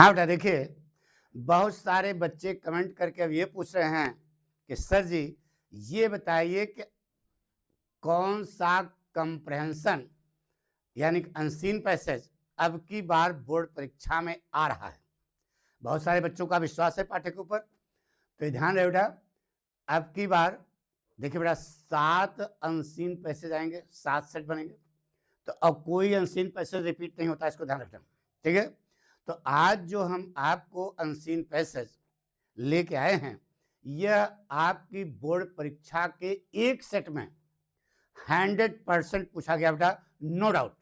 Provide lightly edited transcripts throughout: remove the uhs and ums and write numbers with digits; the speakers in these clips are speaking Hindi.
हाँ बेटा, देखिए बहुत सारे बच्चे कमेंट करके अब ये पूछ रहे हैं कि सर जी ये बताइए कि कौन सा कंप्रहेंशन यानी कि अनसीन पैसेज अब की बार बोर्ड परीक्षा में आ रहा है। बहुत सारे बच्चों का विश्वास है पाठ्य के ऊपर, तो ये ध्यान रहे बेटा। अब की बार देखिए बेटा 7 अनसीन पैसेज आएंगे, 7 सेट बनेंगे। तो अब कोई अनसीन पैसेज रिपीट नहीं होता, इसको ध्यान रखना, ठीक है। तो आज जो हम आपको अनसीन पैसेज लेके आए हैं, यह आपकी बोर्ड परीक्षा के एक सेट में 100% पूछा गया बेटा, नो डाउट,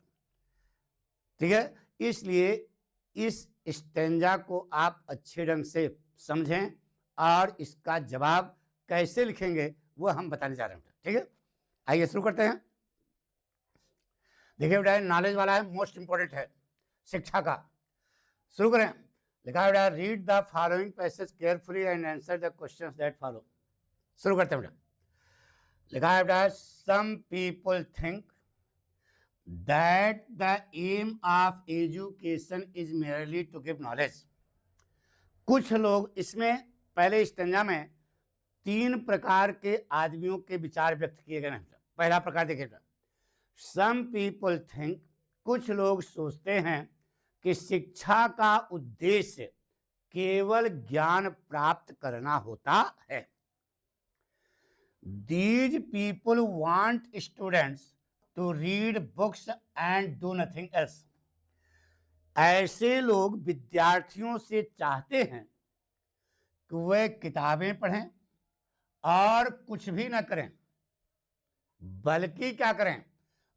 ठीक है। इसलिए इस स्टेंजा को आप अच्छे ढंग से समझें और इसका जवाब कैसे लिखेंगे वो हम बताने जा रहे हैं, ठीक है। आइए शुरू करते हैं। देखिए बेटा नॉलेज वाला है, मोस्ट इंपॉर्टेंट है शिक्षा का। शुरू करें। लिखा है बेटा read the following passage carefully and answer the questions that follow. शुरू करते हैं बेटा। लिखा है बेटा some people think that the aim of education is merely to give knowledge. कुछ लोग, इसमें पहले स्टेंजा में 3 प्रकार के आदमियों के विचार व्यक्त किए गए हैं। पहला प्रकार देखिएगा, सम पीपल थिंक, कुछ लोग सोचते हैं कि शिक्षा का उद्देश्य केवल ज्ञान प्राप्त करना होता है। These people want students to read books and do nothing else. ऐसे लोग विद्यार्थियों से चाहते हैं कि वे किताबें पढ़ें और कुछ भी न करें, बल्कि क्या करें,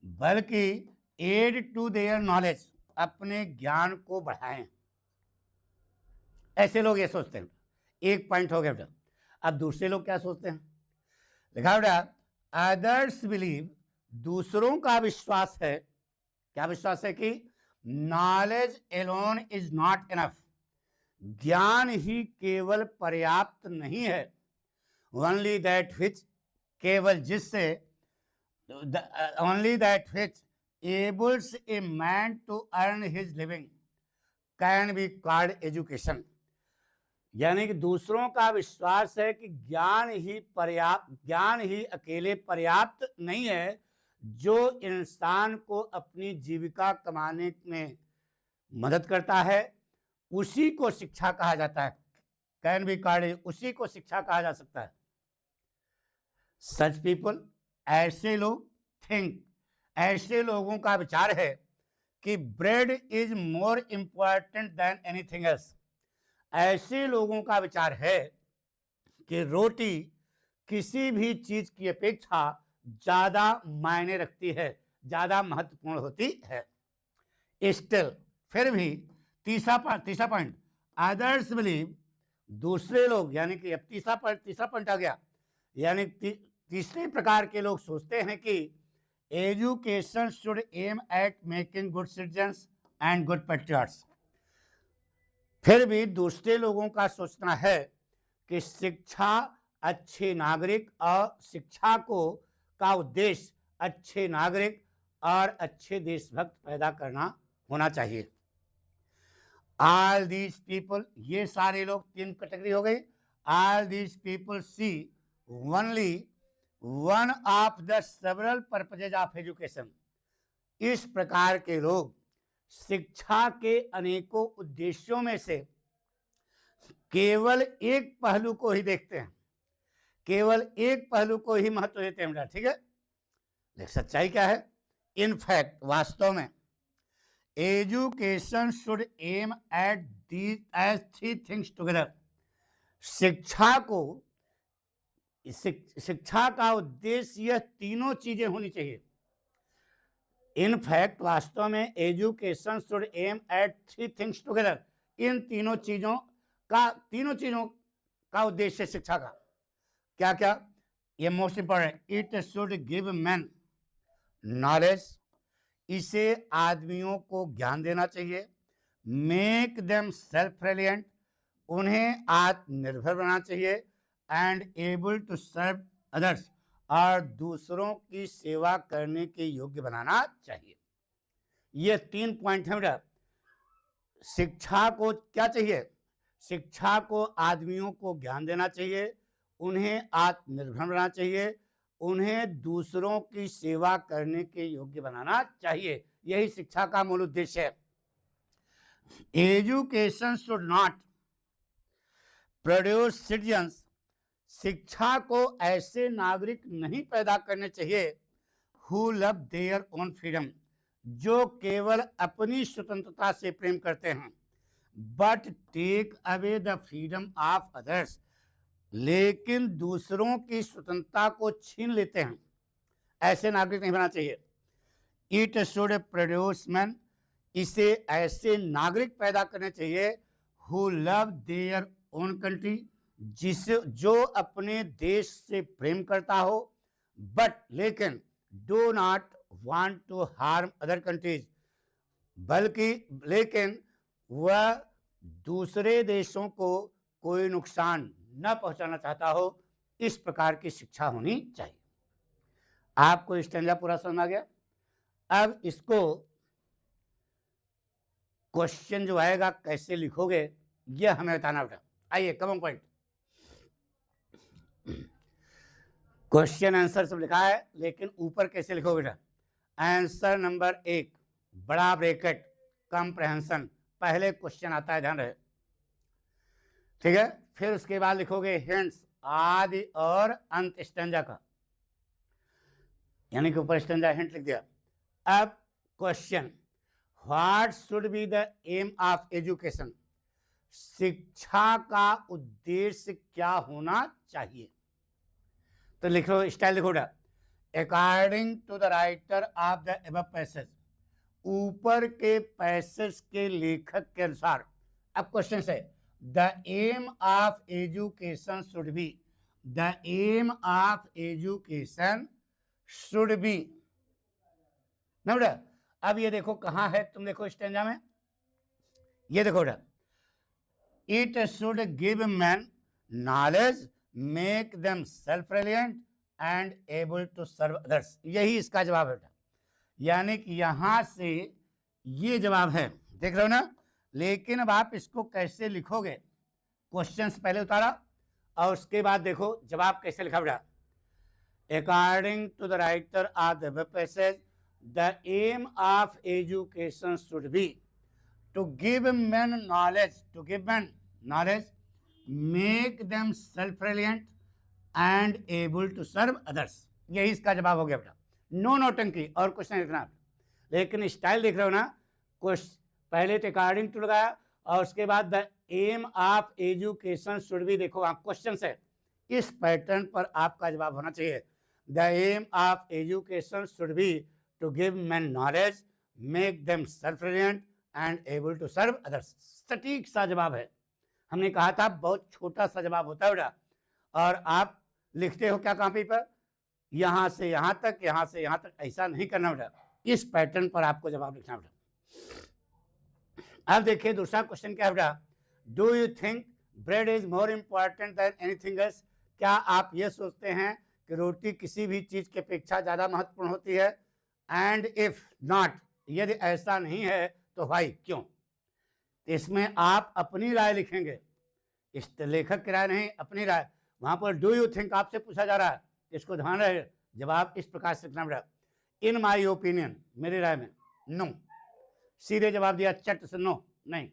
बल्कि एड टू देयर नॉलेज, अपने ज्ञान को बढ़ाएं। ऐसे लोग ये सोचते हैं। एक पॉइंट हो गया बेटा। अब दूसरे लोग क्या सोचते हैं, लिखा बेटा अदर्स बिलीव, दूसरों का विश्वास है, क्या विश्वास है कि knowledge alone is not enough, ज्ञान ही केवल पर्याप्त नहीं है। ओनली दैट विच, केवल जिससे, only that which enables a man to earn his living can be called education. यानी कि दूसरों का विश्वास है कि ज्ञान ही अकेले पर्याप्त नहीं है, जो इंसान को अपनी जीविका कमाने में मदद करता है, उसी को शिक्षा कहा जाता है। कैन बी कॉल्ड, उसी को शिक्षा कहा जा सकता है। सच पीपल, ऐसे लोग, थिंक, ऐसे लोगों का विचार है कि bread is more important than anything else. ऐसे लोगों का विचार है कि रोटी किसी भी चीज की अपेक्षा ज्यादा मायने रखती है, ज्यादा महत्वपूर्ण होती है। स्टिल, फिर भी, तीसरा पॉइंट, अदर्स बिलीव, दूसरे लोग, यानी कि अब तीसरा पॉइंट आ गया, यानी तीसरे प्रकार के लोग सोचते हैं कि education should aim eight making good citizens and good patriots. फिर भी दूसरे लोगों का सोचना है कि शिक्षा अच्छे नागरिक, और शिक्षा का उद्देश्य अच्छे नागरिक और अच्छे देशभक्त पैदा करना होना चाहिए। ऑल दीज पीपल, ये सारे लोग, 3 कैटेगरी हो गई। All these people see only one of the several purposes of education. इस प्रकार के लोग शिक्षा के अनेकों उद्देश्यों में से केवल एक पहलू को ही देखते हैं, केवल एक पहलू को ही महत्व देते हैं, ठीक है। लेकिन सच्चाई क्या है, इन फैक्ट, वास्तव में education should aim at these as 3 things together. शिक्षा का उद्देश्य यह तीनों चीजें होनी चाहिए। इन फैक्ट, वास्तव में education should aim at 3 things together. इन तीनों चीजों का उद्देश्य शिक्षा का क्या क्या, ये most important, it should give man knowledge, इसे आदमियों को ज्ञान देना चाहिए। मेक देम सेल्फ रिलायंट, उन्हें आत्मनिर्भर बनाना चाहिए। And able to serve others, और दूसरों की सेवा करने के योग्य बनाना चाहिए। ये 3 पॉइंट है बेटा शिक्षा को क्या चाहिए? शिक्षा को आदमियों को ज्ञान देना चाहिए, उन्हें आत्मनिर्भर बनाना चाहिए, उन्हें दूसरों की सेवा करने के योग्य बनाना चाहिए। यही शिक्षा का मूल उद्देश्य है। Education should not produce citizens, शिक्षा को ऐसे नागरिक नहीं पैदा करने चाहिए who love their own freedom, जो केवल अपनी स्वतंत्रता से प्रेम करते हैं, but take away the freedom of others, लेकिन दूसरों की स्वतंत्रता को छीन लेते हैं। ऐसे नागरिक नहीं बनना चाहिए। इट शुड प्रोड्यूस मैन, इसे ऐसे नागरिक पैदा करने चाहिए who love their own country, जो अपने देश से प्रेम करता हो, बट लेकिन do not want to harm other countries, बल्कि लेकिन वह दूसरे देशों को कोई नुकसान न पहुंचाना चाहता हो। इस प्रकार की शिक्षा होनी चाहिए। आपको स्टैंजा पूरा समझ आ गया? अब इसको क्वेश्चन जो आएगा कैसे लिखोगे यह हमें बताना बेटा। आइए कम पॉइंट, क्वेश्चन आंसर सब लिखा है, लेकिन ऊपर कैसे लिखोगे बेटा? आंसर नंबर 1 बड़ा ब्रैकेट कंप्रहेंशन, पहले क्वेश्चन आता है, ध्यान रहे, ठीक है। फिर उसके बाद लिखोगे हिंट्स, आदि और अंत स्टैंजा का, यानी कि ऊपर स्टैंजा हिंट लिख दिया। अब question, what should be the aim of education, शिक्षा का उद्देश्य क्या होना चाहिए? तो लिखो, स्टाइल लिखो बेटा, according to the writer of the above passage, ऊपर के पैसेज के लेखक के अनुसार। अब क्वेश्चन है, the aim of education should be, the aim of education should be ना बेटा। अब ये देखो कहाँ है, तुम देखो स्टैंजा में, ये देखो बेटा, it should give man knowledge, make them self reliant and able to serve others, यही इसका जवाब है बेटा। यानी कि यहां से ये जवाब है, देख रहे हो ना। लेकिन अब आप इसको कैसे लिखोगे? क्वेश्चन पहले उतारा और उसके बाद देखो जवाब कैसे लिखा बेटा। According to the writer of the passage, the aim of education should be to give man knowledge, to give man knowledge, make them self reliant and able to serve others, यही इसका जवाब हो गया बेटा। नो नौटंकी और क्वेश्चन लिखना, लेकिन स्टाइल देख रहे हो ना, क्वेश्चन पहले तो अकॉर्डिंग टू लगाया और उसके बाद the aim of education should be, देखो आप क्वेश्चन है, इस पैटर्न पर आपका जवाब होना चाहिए। The aim of education should be to give man knowledge, make them self reliant and able to serve others, सटीक सा जवाब है। हमने कहा था बहुत छोटा सा जवाब होता है बेटा, और आप लिखते हो क्या कॉपी पर, यहां से यहां तक, यहां से यहां तक, ऐसा नहीं करना बेटा, इस पैटर्न पर आपको जवाब लिखना बेटा। अब देखिए दूसरा क्वेश्चन क्या है बेटा, do you think bread is more important than anything else, क्या आप ये सोचते हैं कि रोटी किसी भी चीज की अपेक्षा ज्यादा महत्वपूर्ण होती है? एंड इफ नॉट, यदि ऐसा नहीं है तो भाई क्यों? इसमें आप अपनी राय लिखेंगे, इस लेखक की राय नहीं, अपनी राय। वहां पर डू यू थिंक आपसे पूछा जा रहा है, इसको ध्यान रहे, जवाब इस प्रकार से लिखना बेटा, इन माई ओपिनियन, मेरी राय में, नो, सीधे जवाब दिया चट से, नो नहीं।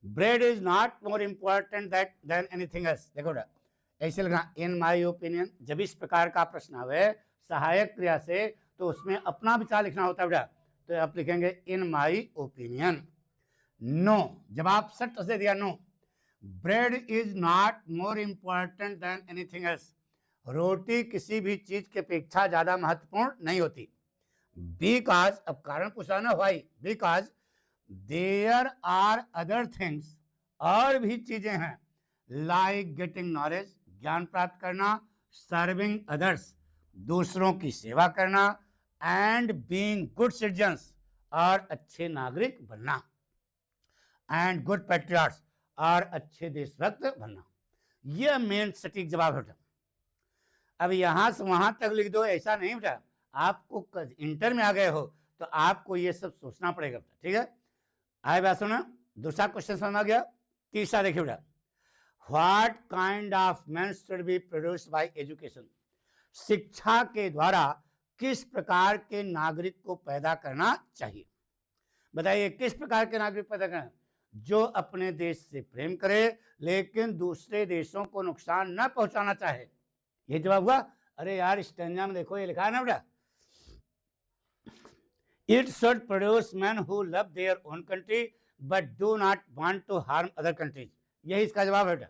Bread is not more important that then anything else, देखो बेटा ऐसे लिखना, इन माई ओपिनियन। जब इस प्रकार का प्रश्न आवे सहायक क्रिया से तो उसमें अपना विचार लिखना होता है बेटा, तो आप लिखेंगे इन माई ओपिनियन। नो, जवाब सट से दिया, no, bread is not more important than anything else, रोटी किसी भी चीज की अपेक्षा ज्यादा महत्वपूर्ण नहीं होती। बिकॉज, अब कारण पूछा ना भाई, because there are other things, और भी चीजें हैं, लाइक गेटिंग नॉलेज, ज्ञान प्राप्त करना, सर्विंग अदर्स, दूसरों की सेवा करना, एंड बीइंग गुड सिटीजन्स, और अच्छे नागरिक बनना, एंड गुड पैट्रियट्स, और अच्छे देशभक्त बनना। यह मेन सटीक जवाब है। अब यहां से वहां तक लिख दो ऐसा नहीं बेटा, आपको इंटर में आ गए हो तो आपको ये सब सोचना पड़ेगा, ठीक है। आए बात सुना, दूसरा क्वेश्चन समझ आ गया। तीसरा देखिए बेटा, what kind of man should be produced by education, शिक्षा के द्वारा किस प्रकार के नागरिक को पैदा करना चाहिए। बताइए किस प्रकार के नागरिक पैदा करना, जो अपने देश से प्रेम करे लेकिन दूसरे देशों को नुकसान न पहुंचाना चाहे। ये जवाब हुआ। अरे यार स्टैंजा में देखो ये लिखा है ना बेटा, it should produce man who love their own country but do not want to harm other countries. यही इसका जवाब है बेटा।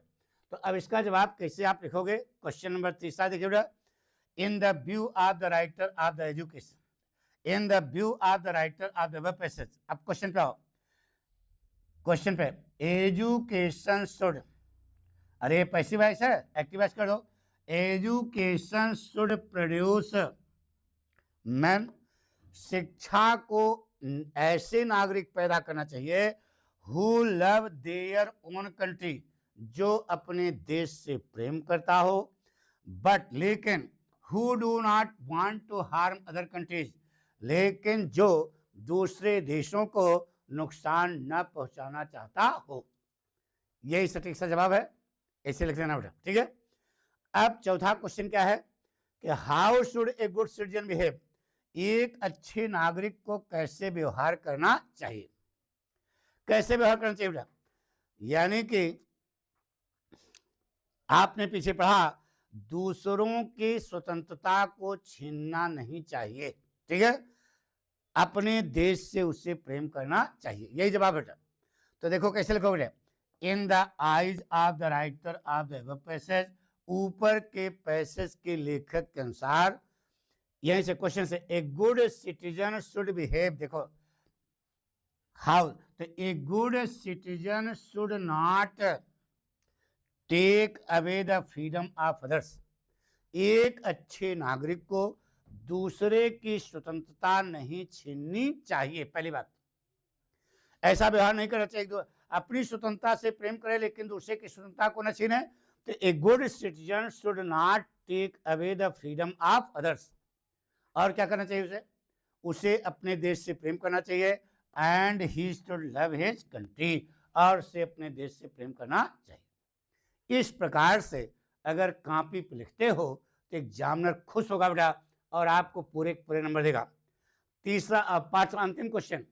तो अब इसका जवाब कैसे आप लिखोगे, क्वेश्चन नंबर तीसरा देखिए बेटा, in the view of the writer of the education, in the view of the writer of the web passage. अब क्वेश्चन पे आओ, क्वेश्चन पे, एजुकेशन शुड, अरे पैसिव वॉइस है, एक्टिव वॉइस कर दो, एजुकेशन शुड प्रोड्यूस मैन, शिक्षा को ऐसे नागरिक पैदा करना चाहिए who love their own country, जो अपने देश से प्रेम करता हो, बट लेकिन who do not want to harm other countries, लेकिन जो दूसरे देशों को नुकसान न पहुंचाना चाहता हो। यही सटीक सा जवाब है, ऐसे लिख लेना बेटा, ठीक है। अब चौथा क्वेश्चन क्या है कि how should A good citizen behave, एक अच्छे नागरिक को कैसे व्यवहार करना चाहिए, कैसे व्यवहार करना चाहिए बेटा। यानी कि आपने पीछे पढ़ा, दूसरों की स्वतंत्रता को छीनना नहीं चाहिए, ठीक है, अपने देश से उसे प्रेम करना चाहिए। यही जवाब बेटा। तो देखो कैसे लिखो बेटा, in the eyes of the writer of the passage, ऊपर के पैसेज के लेखक के अनुसार, यहीं से क्वेश्चन से, a good citizen should behave, देखो हाउ, तो a good citizen should not take away the freedom of others, एक अच्छे नागरिक को दूसरे की स्वतंत्रता नहीं छीननी चाहिए। पहली बात, ऐसा व्यवहार नहीं करना चाहिए, अपनी स्वतंत्रता से प्रेम करे लेकिन दूसरे की स्वतंत्रता को न छीने। तो a good citizen should not take away the freedom of others, और क्या करना चाहिए उसे, उसे अपने देश से प्रेम करना चाहिए, and he should love his country, और उसे अपने देश से प्रेम करना चाहिए। इस प्रकार से अगर कॉपी पे लिखते हो तो एग्जामिनर खुश होगा बेटा और आपको पूरे पूरे नंबर देगा। तीसरा पांचवा अंतिम क्वेश्चन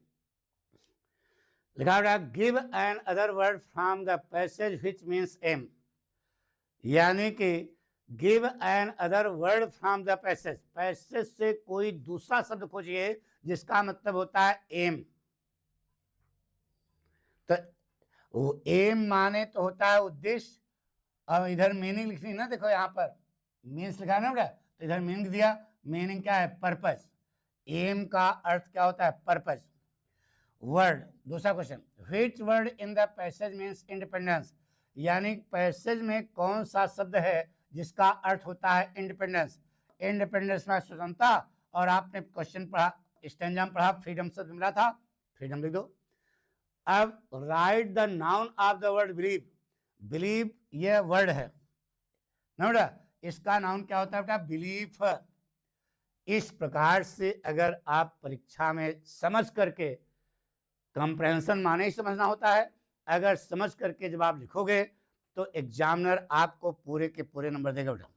लिखा बेटा, give another word from the passage which means aim, यानी कि give another word from the passage, passage से कोई दूसरा शब्द खोजिए जिसका मतलब होता है एम। तो वो एम माने तो होता है उद्देश्य, अब इधर मीनिंग लिखनी ना, देखो यहाँ पर मीन्स लिखा है ना बेटा, तो इधर मीनिंग दिया, मीनिंग क्या है, पर्पस। एम का अर्थ क्या होता है, पर्पस। वर्ड, दूसरा question, which word in the passage means independence, यानी पैसेज में कौन सा शब्द है जिसका अर्थ होता है इंडिपेंडेंस। इंडिपेंडेंस में स्वतंत्रता, और आपने क्वेश्चन पढ़ा, स्टैंजा में पढ़ा, फ्रीडम शब्द मिला था, फ्रीडम लिख दो। अब right the noun of the word believe, believe ये वर्ड है ना बेटा, इसका नाउन क्या होता है बेटा, बिलीफ। इस प्रकार से अगर आप परीक्षा में समझ करके, कंप्रेंशन माने ही समझना होता है, अगर समझ करके जब आप लिखोगे तो एग्जामिनर आपको पूरे के पूरे नंबर देगा बेटा।